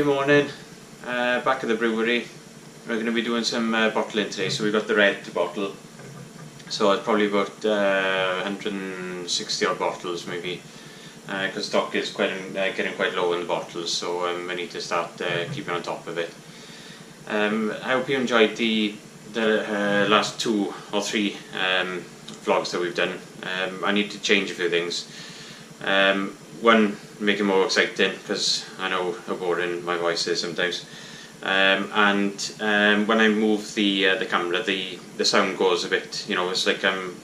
Monday morning, back at the brewery. We're going to be doing some bottling today, so we've got the red to bottle. So it's probably about 160 odd bottles maybe, because stock is getting quite low in the bottles, so I need to start keeping on top of it. I hope you enjoyed the last 2 or 3 vlogs that we've done. I need to change a few things. One, make it more exciting, because I know how boring my voice is sometimes. And when I move the camera, the sound goes a bit, you know, it's like I'm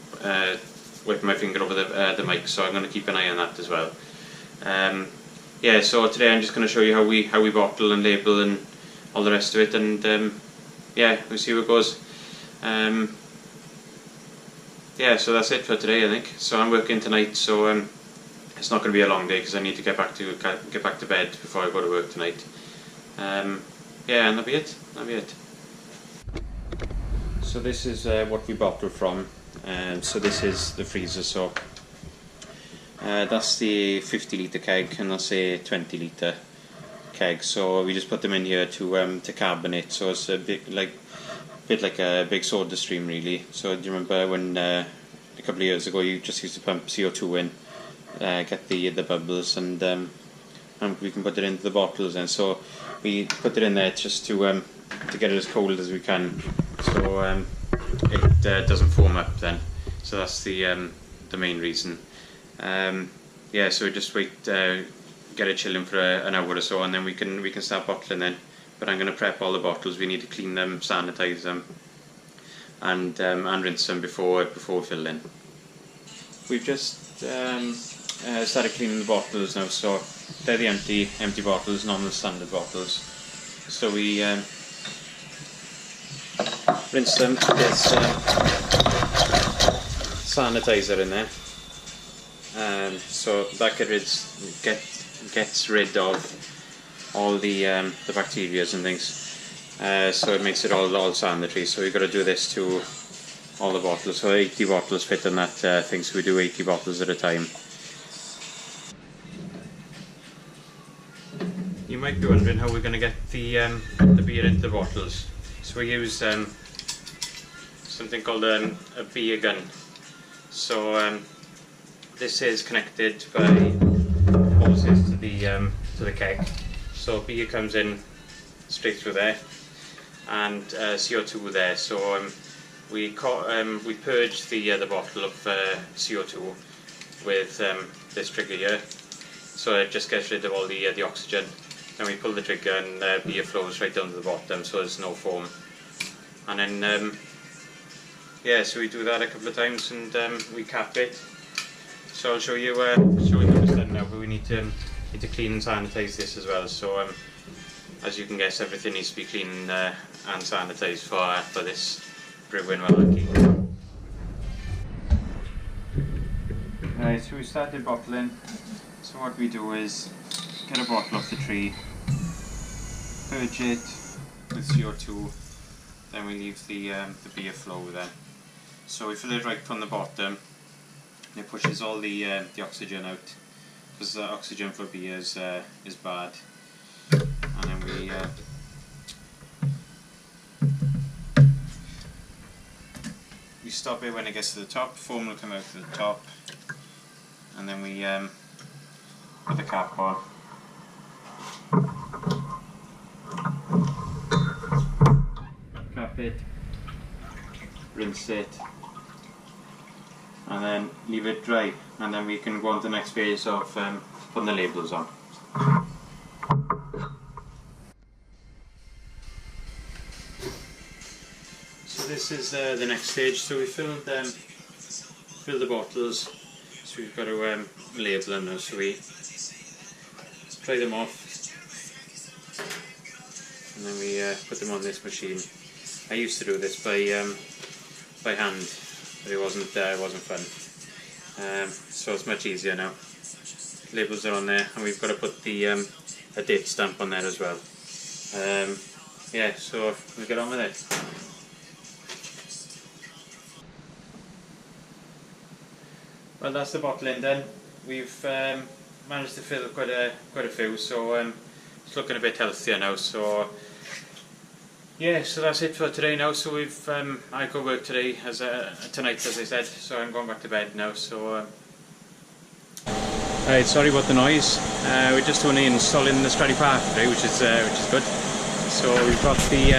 wiping my finger over the mic, so I'm going to keep an eye on that as well. Yeah, so today I'm just going to show you how we bottle and label and all the rest of it, and yeah, we'll see how it goes. Yeah, so that's it for today, I think. So I'm working tonight, so it's not going to be a long day because I need to get back to bed before I go to work tonight. Yeah, and that'll be it. So this is what we bottle from. So this is the freezer. So that's the 50 litre keg, and that's a 20 litre keg. So we just put them in here to carbonate. So it's a bit like a big soda stream, really. So do you remember when a couple of years ago you just used to pump CO2 in, get the bubbles, and we can put it into the bottles, and so we put it in there just to get it as cold as we can, so it doesn't foam up then. So that's the main reason. Yeah, so we just wait, get it chilling for an hour or so, and then we can start bottling then. But I'm going to prep all the bottles. We need to clean them, sanitize them, and rinse them before we fill in. We've just started cleaning the bottles now, so they're the empty bottles, not the standard bottles. So we rinse them. There's sanitizer in there, so that gets rid of all the bacteria and things, so it makes it all sanitary. So we've got to do this to all the bottles. So 80 bottles fit in that thing, so we do 80 bottles at a time. You might be wondering how we're going to get the beer into the bottles. So we use something called a beer gun. So this is connected by hoses to the keg. So beer comes in straight through there, and CO2 there. So we purge the bottle of CO2 with this trigger here. So it just gets rid of all the oxygen. Then we pull the trigger, and beer flows right down to the bottom, so there's no foam. And then yeah, so we do that a couple of times, and we cap it. So I'll show you how it's done now. But we need to clean and sanitize this as well. So as you can guess, everything needs to be cleaned and sanitized for this brewing malarkey. Right, so we started bottling. So what we do is get a bottle off the tree, purge it with CO2, then we leave the beer flow there. So we fill it right from the bottom, and it pushes all the oxygen out, because the oxygen for beer is bad. And then we stop it when it gets to the top. Foam will come out to the top, and then we put the cap on. Cap it, rinse it, and then leave it dry, and then we can go on to the next phase of putting the labels on. So this is the next stage. So we fill the bottles. So we've got to label them now. So we dry them off, and then we put them on this machine. I used to do this by hand, but it wasn't fun. So it's much easier now. Labels are on there, and we've got to put a date stamp on there as well. Yeah, so we'll get on with it. Well, that's the bottling done. We've managed to fill quite a few, so it's looking a bit healthier now. So yeah, so that's it for today now. So we've I got work today tonight, as I said. So I'm going back to bed now. So right, sorry about the noise. We're just only installing the straddle path today, which is good. So we've got the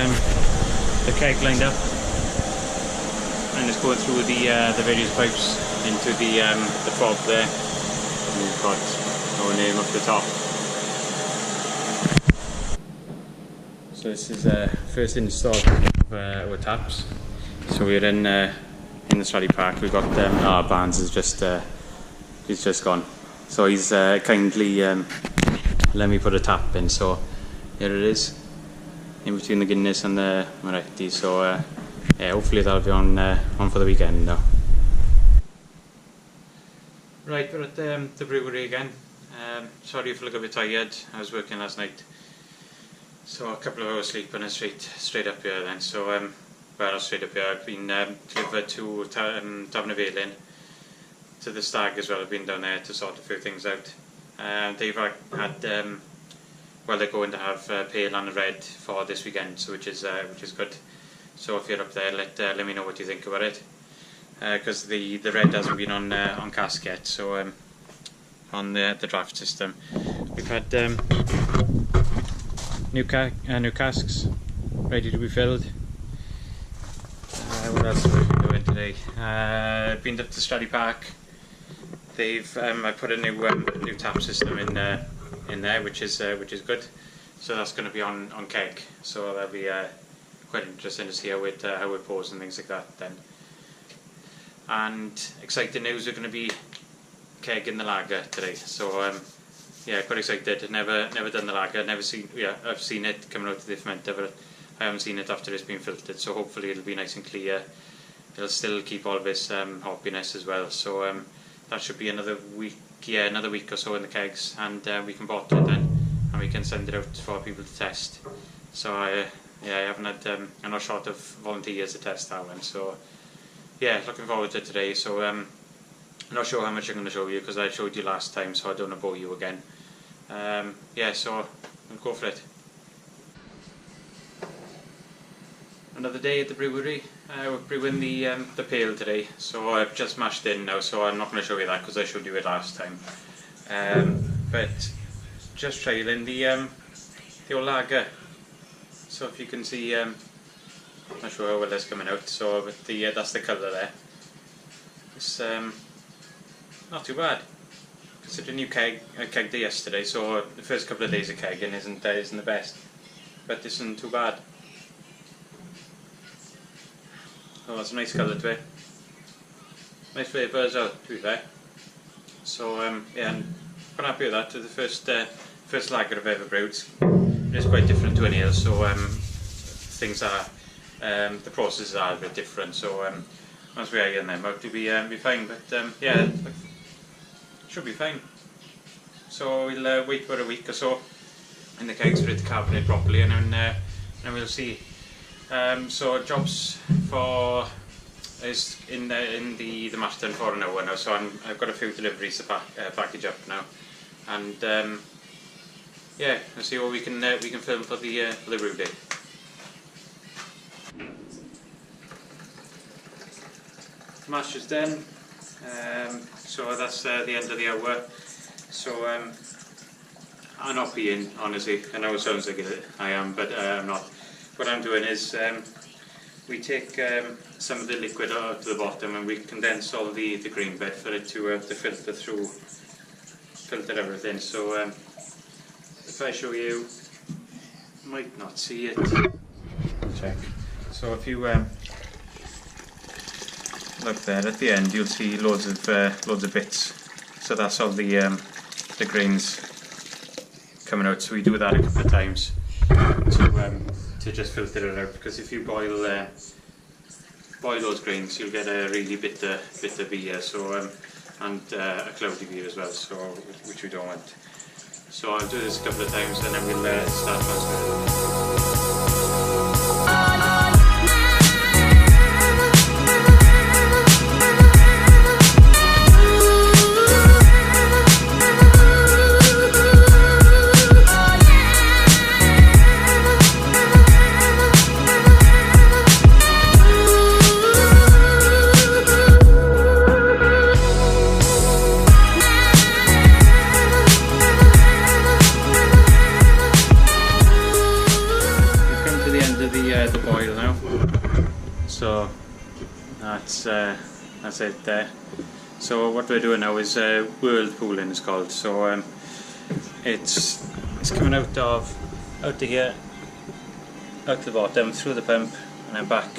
keg lined up, and it's going through the various pipes into the fob there. And we've got our name up the top. So this is first install of our taps. So we're in the straddle park. We've got our Barnes is just he's just gone. So he's kindly let me put a tap in. So here it is, in between the Guinness and the Moretti. So yeah, hopefully that'll be on for the weekend now. Right, we're at the brewery again. Sorry if I look a bit tired. I was working last night, so a couple of hours sleep and straight up here then. So well, not straight up here. I've been delivered to Davnavale, to the stag as well. I've been down there to sort a few things out. They've had well, they're going to have pale and red for this weekend, so which is good. So if you're up there, let me know what you think about it, because the red hasn't been on cask yet. So on the draft system, we've had new casks ready to be filled. What else have we been doing today? Been up to Straddle Park. They've I put a new tap system in there, which is good. So that's going to be on keg. So that'll be quite interesting to see how it pours and things like that then. And exciting news, we're going to be keg in the lager today. So yeah, quite excited. Never done the lager. I've seen it coming out of the fermenter, but I haven't seen it after it's been filtered. So hopefully it'll be nice and clear. It'll still keep all of its hoppiness as well. So that should be another week or so in the kegs, and we can bottle it then, and we can send it out for people to test. So yeah, I haven't had I'm not short of volunteers to test that one. So yeah, looking forward to today. So I'm not sure how much I'm going to show you, because I showed you last time, so I don't want to bore you again. Yeah, so we'll go for it. Another day at the brewery. We're brewing the pale today, so I've just mashed in now, so I'm not going to show you that because I showed you it last time. But just trialing the old lager. So if you can see, I'm not sure how well that's coming out. So with that's the colour there. It's not too bad. Considering you kegged it yesterday, so the first couple of days of kegging isn't the best, but this isn't too bad. Oh, it's a nice colour to it. Nice flavour as well, to be fair. So yeah, I'm quite happy with that. To the first lager I've ever brewed. It's quite different to an ale, so things are the processes are a bit different. So once we iron them out, to be fine. But yeah, should be fine. So we'll wait for a week or so in the kegs for it to carbonate properly, and then we'll see. So jobs for is in the mash tun for an hour now. So I've got a few deliveries to package up now, and yeah, let's see what we can film for the brew day. Mash is done. So that's the end of the hour. So I'm not peeing, honestly. I know it sounds like I am, but I'm not. What I'm doing is we take some of the liquid out to the bottom, and we condense all the green bed for it to filter everything. So if I show you, you might not see it. Check. So if you look there at the end, you'll see loads of bits. So that's all the grains coming out. So we do that a couple of times to just filter it out, because if you boil those grains, you'll get a really bitter beer. So and a cloudy beer as well. So which we don't want. So I'll do this a couple of times, and then we'll start transferring. that's it there. So what we're doing now is whirlpooling, it's called. So it's coming out to here, out the bottom, through the pump, and then back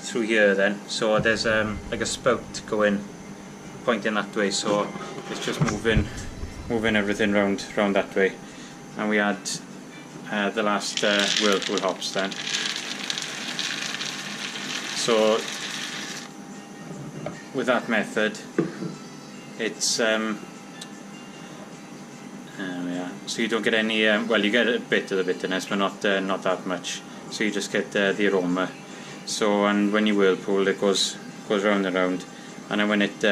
through here then. So there's like a spout going, pointing that way, so it's just moving everything round that way. And we add the last whirlpool hops then. So with that method, it's yeah. So you don't get any well, you get a bit of the bitterness, but not that much. So you just get the aroma. So, and when you whirlpool, it goes round and round, and then when it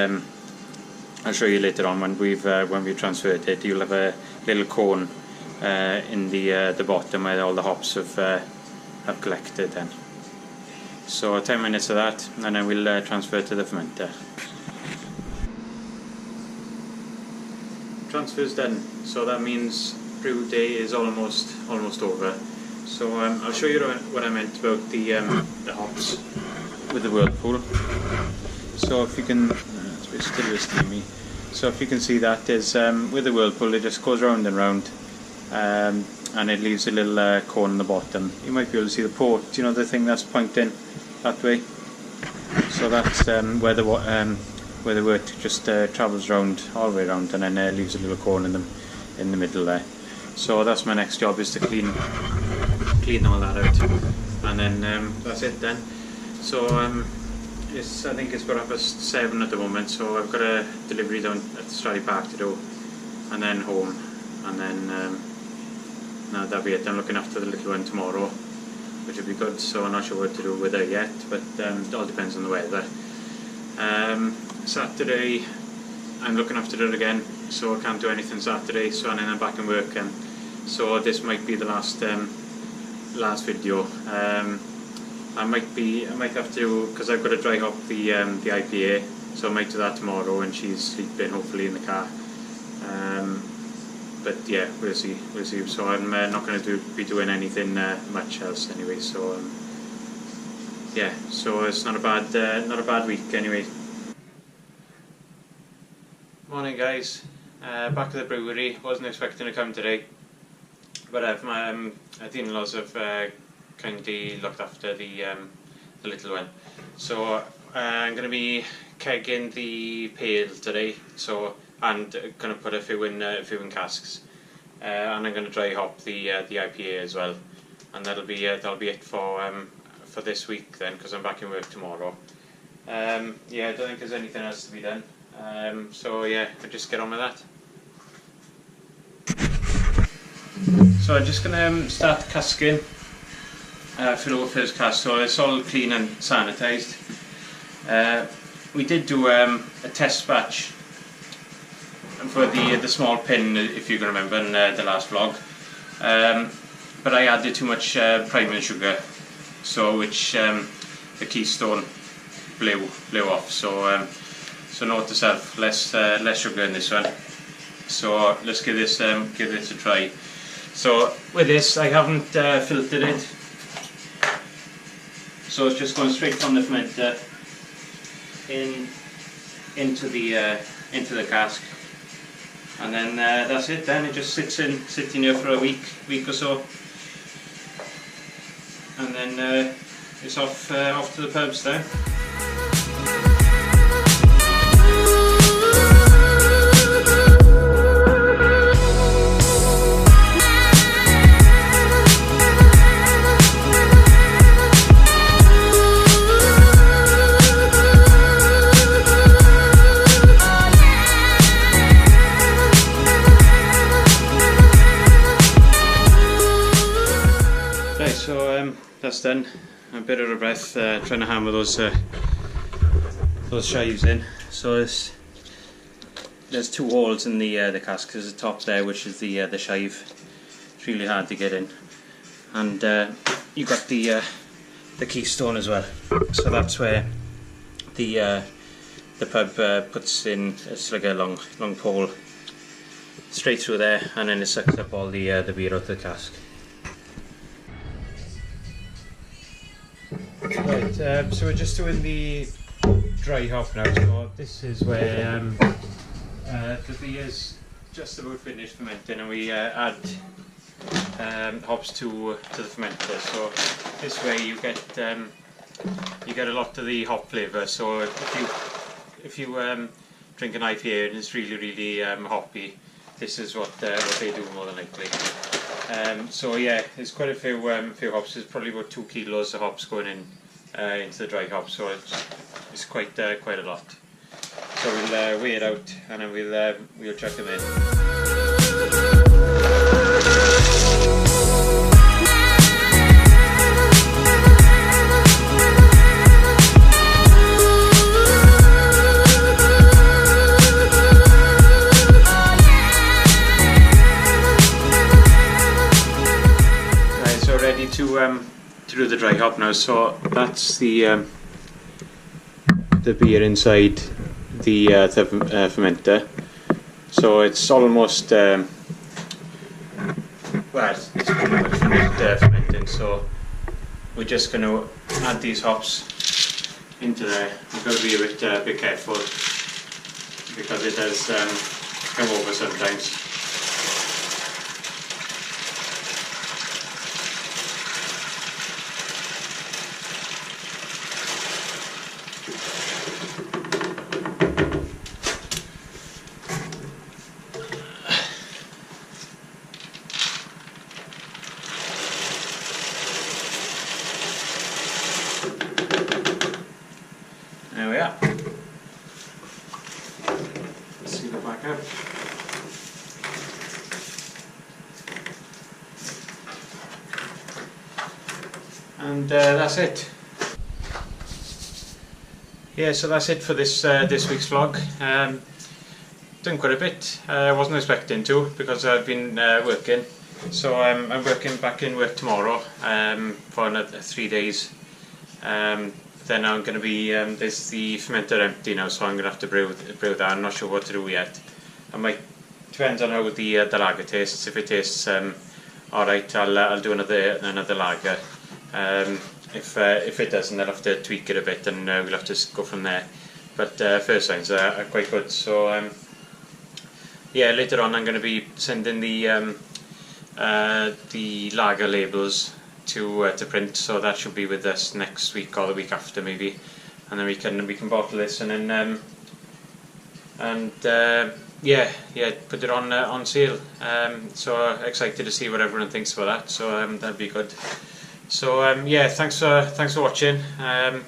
I'll show you later on when we've transferred it, you'll have a little cone in the bottom where all the hops have collected then. So 10 minutes of that, and then we'll transfer to the fermenter. Transfer's done, so that means brew day is almost over. So I'll show you what I meant about the hops with the whirlpool. So if you can, it's still steamy. So if you can see that is with the whirlpool, it just goes round and round, and it leaves a little cone in the bottom. You might be able to see the port, you know, the thing that's pointing that way. So that's where the wort just travels round all the way around, and then leaves a little cone in the middle there. So that's my next job, is to clean all that out, and then that's it then. So I think it's got 7 at the moment, so I've got a delivery down at the Strally Park to do, and then home, and then now that'll be it. I'm looking after the little one tomorrow, which will be good, so I'm not sure what to do with her yet, but it all depends on the weather. Saturday I'm looking after her again, so I can't do anything Saturday, so and then I'm back in work, and so this might be the last video. I might have to, because I've got to dry hop the IPA, so I might do that tomorrow when she's sleeping, hopefully in the car. But yeah, we'll see. So I'm not going to be doing anything much else anyway. So yeah, so it's not a bad week anyway. Morning guys, back at the brewery. Wasn't expecting to come today, but the in-laws have kindly looked after the little one. So I'm going to be kegging the pale today. So and going to put a few in casks, and I'm going to dry hop the IPA as well, and that'll be it for this week then, because I'm back in work tomorrow. Yeah, I don't think there's anything else to be done. So yeah, I'll just get on with that. So I'm just going to start casking. Fill over first cask, so it's all clean and sanitised. We did do a test batch for the small pin, if you can remember, in the last vlog, but I added too much priming sugar, so which the keystone blew off. So note to self, less sugar in this one. So let's give this a try. So with this, I haven't filtered it, so it's just going straight from the fermenter into the cask, and then that's it. Then it just sits in here for a week or so, and then it's off to the pubs then. That's done. I'm a bit out of breath trying to hammer those shives in. So there's 2 holes in the cask. There's a top there, which is the shive. It's really hard to get in, and you got the keystone as well. So that's where the pub puts in. It's like a long pole straight through there, and then it sucks up all the beer out of the cask. Right, so we're just doing the dry hop now, so this is where the beer's just about finished fermenting, and we add hops to the fermenter. So this way you get a lot of the hop flavour. So if you drink an IPA and it's really hoppy, this is what they do more than likely. So yeah, there's quite a few hops. There's probably about 2 kilos of hops going in into the dry hop, so it's quite a lot. So we'll weigh it out and then we'll chuck them in. Ready to do the dry hop now. So that's the beer inside the fermenter. So it's almost well, it's pretty much finished fermenting. So we're just going to add these hops into there. We've got to be a bit careful because it does come over sometimes. There we are. Let's see the back up. And that's it. Yeah, so that's it for this week's vlog. Done quite a bit. I wasn't expecting to because I've been working. So I'm working back in work tomorrow for another 3 days. Then I'm going to be, there's the fermenter empty now, so I'm going to have to brew that. I'm not sure what to do yet. I might, depends on how the lager tastes. If it tastes alright, I'll do another lager. If it doesn't, I'll have to tweak it a bit, and we'll have to go from there. But first signs are quite good. So yeah, later on I'm going to be sending the lager labels to print, so that should be with us next week or the week after maybe, and then we can bottle this and then yeah, put it on sale. So excited to see what everyone thinks about that. So that'd be good. So yeah, thanks for watching, and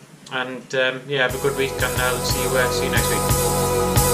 yeah, have a good week, and I'll see you next week.